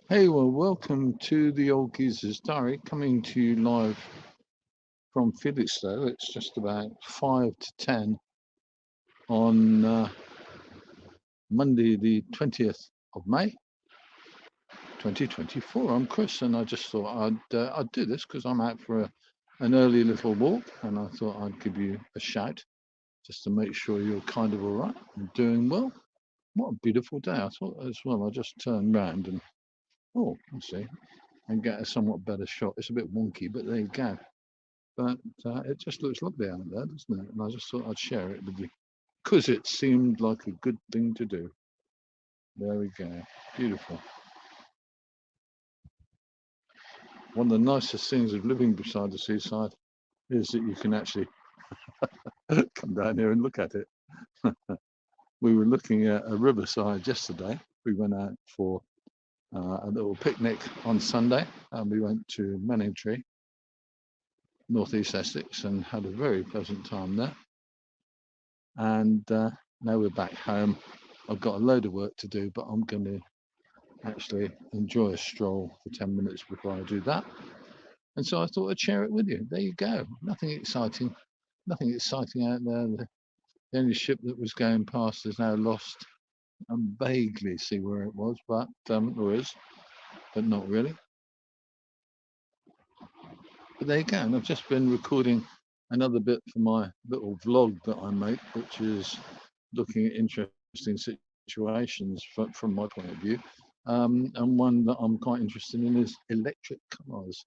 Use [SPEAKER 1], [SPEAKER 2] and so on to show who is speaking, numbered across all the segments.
[SPEAKER 1] Hey, well, welcome to the Old Geezer's Diary, coming to you live from Felixstowe. It's just about 5 to 10 on Monday, the 20th of May, 2024. I'm Chris, and I just thought I'd do this because I'm out for an early little walk, and I thought I'd give you a shout just to make sure you're kind of all right and doing well. What a beautiful day! I thought as well. I just turned round and let's see, and get a somewhat better shot. It's a bit wonky, but there you go. But it just looks lovely out there, doesn't it? And I just thought I'd share it with you because it seemed like a good thing to do. There we go. Beautiful. One of the nicest things of living beside the seaside is that you can actually come down here and look at it. We were looking at a riverside yesterday. We went out for a little picnic on Sunday, and we went to Manningtree, northeast Essex, and had a very pleasant time there. And now we're back home. I've got a load of work to do, but I'm going to actually enjoy a stroll for 10 minutes before I do that. And so I thought I'd share it with you. There you go. Nothing exciting out there. The only ship that was going past is now lost. I vaguely see where it was, but or is, but not really. But there you go. And I've just been recording another bit for my little vlog that I make, which is looking at interesting situations from my point of view. And one that I'm quite interested in is electric cars,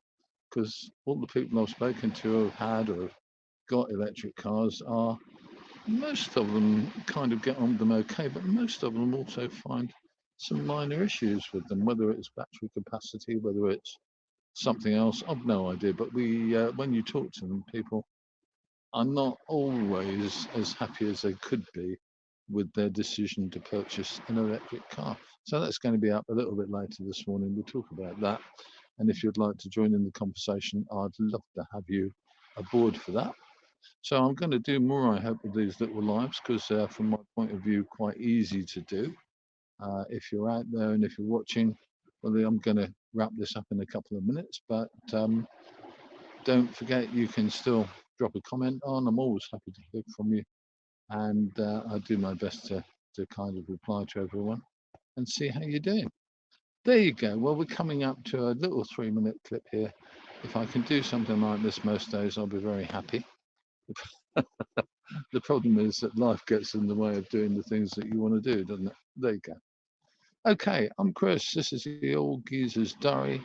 [SPEAKER 1] because all the people I've spoken to have had or have got electric cars are, most of them kind of get on with them okay, but most of them also find some minor issues with them, whether it's battery capacity, whether it's something else, I've no idea. But when you talk to them, people are not always as happy as they could be with their decision to purchase an electric car. So that's going to be up a little bit later this morning. We'll talk about that. And if you'd like to join in the conversation, I'd love to have you aboard for that. So I'm going to do more, I hope, with these little lives because they're, from my point of view, quite easy to do. If you're out there and if you're watching, well, I'm going to wrap this up in a couple of minutes, but don't forget you can still drop a comment on. I'm always happy to hear from you, and I do my best to kind of reply to everyone and see how you're doing. There you go. Well, we're coming up to a little 3-minute clip here. If I can do something like this most days, I'll be very happy. The problem is that life gets in the way of doing the things that you want to do, doesn't it? There you go. Okay, I'm Chris. This is the Old Geezer's Diary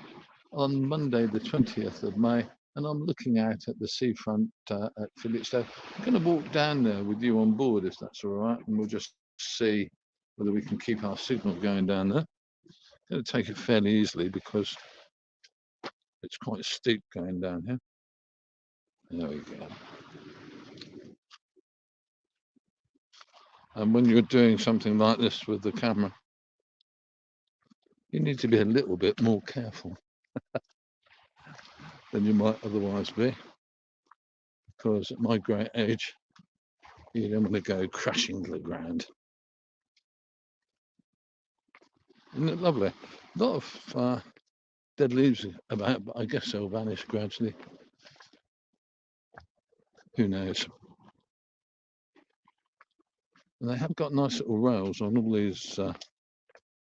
[SPEAKER 1] on Monday, the 20th of May, and I'm looking out at the seafront at Felixstowe. I'm going to walk down there with you on board, if that's all right, and we'll just see whether we can keep our signal going down there. I'm going to take it fairly easily because it's quite steep going down here. There we go. And when you're doing something like this with the camera, you need to be a little bit more careful than you might otherwise be, because at my great age, you don't want to go crashing to the ground. Isn't it lovely? A lot of dead leaves about, but I guess they'll vanish gradually. Who knows? And they have got nice little rails on all these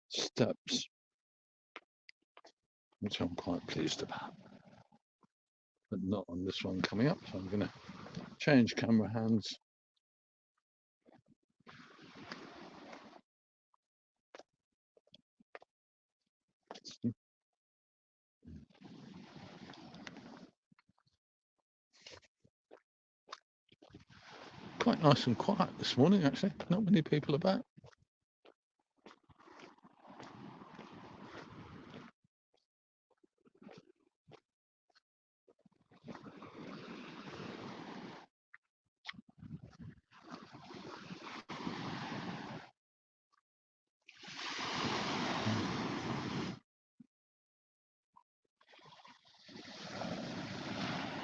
[SPEAKER 1] steps, which I'm quite pleased about. But not on this one coming up, so I'm going to change camera hands. Quite nice and quiet this morning, actually. Not many people about.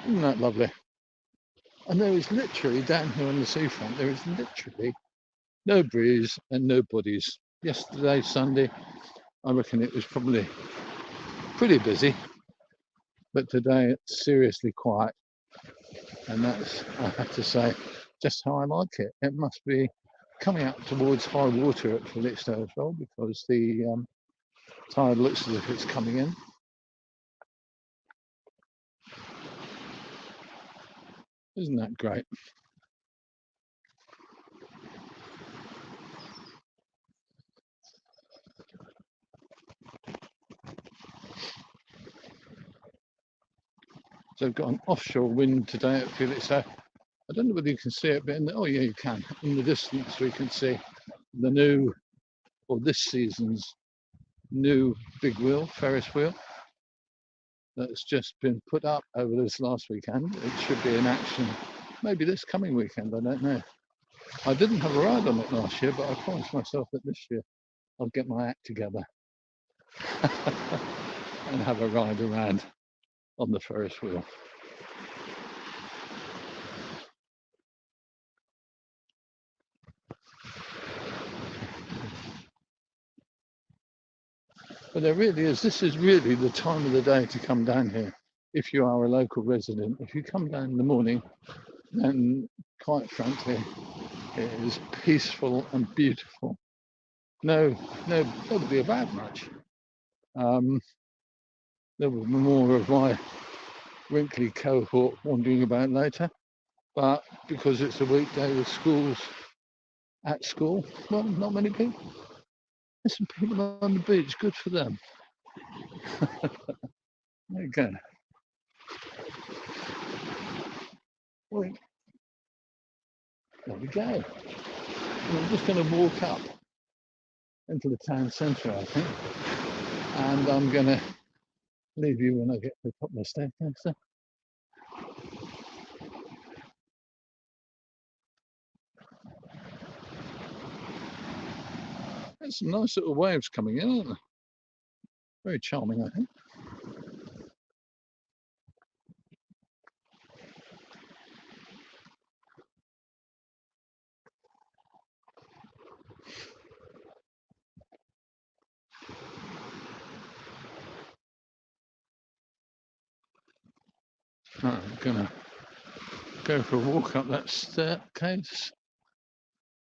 [SPEAKER 1] Isn't that lovely? And there is literally, down here on the seafront, there is literally no breeze and no bodies. Yesterday, Sunday, I reckon it was probably pretty busy, but today it's seriously quiet, and that's, I have to say, just how I like it. It must be coming up towards high water at Felixstowe as well, because the tide looks as if it's coming in. Isn't that great? So I've got an offshore wind today at Felixstowe. I don't know whether you can see it, but oh yeah, you can. In the distance, we can see the new, or this season's new big wheel, Ferris wheel, that's just been put up over this last weekend. It should be in action maybe this coming weekend, I don't know. I didn't have a ride on it last year, but I promised myself that this year I'll get my act together and have a ride around on the Ferris wheel. But there really is, this is really the time of the day to come down here. If you are a local resident, if you come down in the morning, then quite frankly, it is peaceful and beautiful. Nobody about much. There will be more of my wrinkly cohort wandering about later, but because it's a weekday with schools at school, well, not many people. There's some people on the beach, good for them. There you go. Wait. There we go. And I'm just going to walk up into the town centre, I think, and I'm going to leave you when I get to the top of the staircase. There's some nice little waves coming in, aren't there? Very charming, I think. Right, I'm gonna go for a walk up that staircase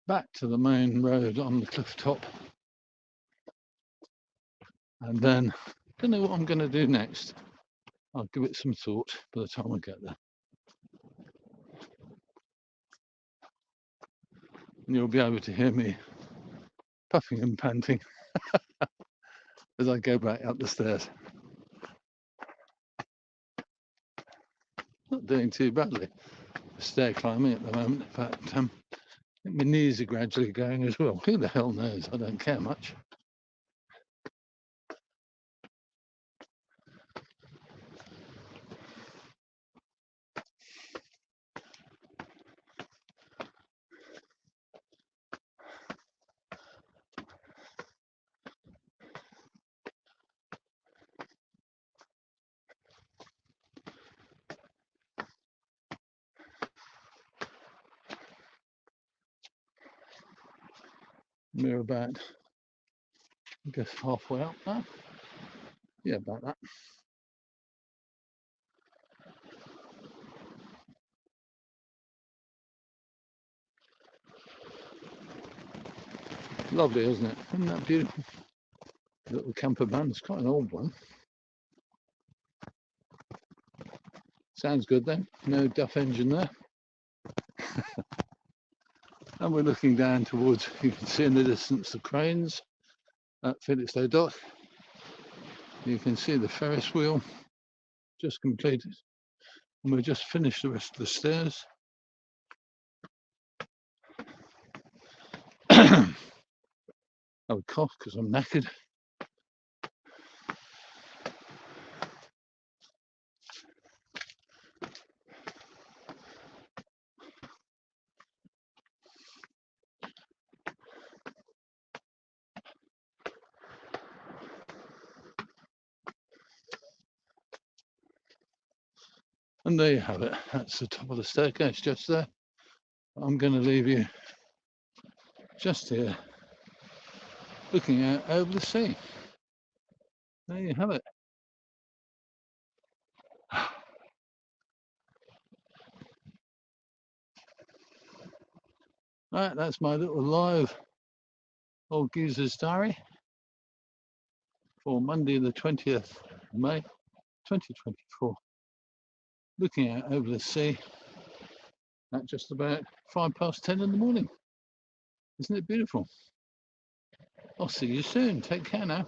[SPEAKER 1] back to the main road on the cliff top, and then I don't know what I'm going to do next. I'll give it some thought by the time I get there. And you'll be able to hear me puffing and panting as I go back up the stairs. Not doing too badly. Stair climbing at the moment. In fact, I think my knees are gradually going as well. Who the hell knows? I don't care much. We're about, I guess, halfway up now. Yeah, about that. Lovely, isn't it? Isn't that beautiful? Little camper van. It's quite an old one. Sounds good then. No duff engine there. And we're looking down towards, you can see in the distance the cranes at Felixstowe Dock. You can see the Ferris wheel just completed. And we've just finished the rest of the stairs. I would cough because I'm knackered. And there you have it. That's the top of the staircase just there. I'm going to leave you just here, looking out over the sea. There you have it. Right, that's my little live old geezer's diary for Monday the 20th of May 2024. Looking out over the sea at just about 10 in the morning. Isn't it beautiful? I'll see you soon. Take care now.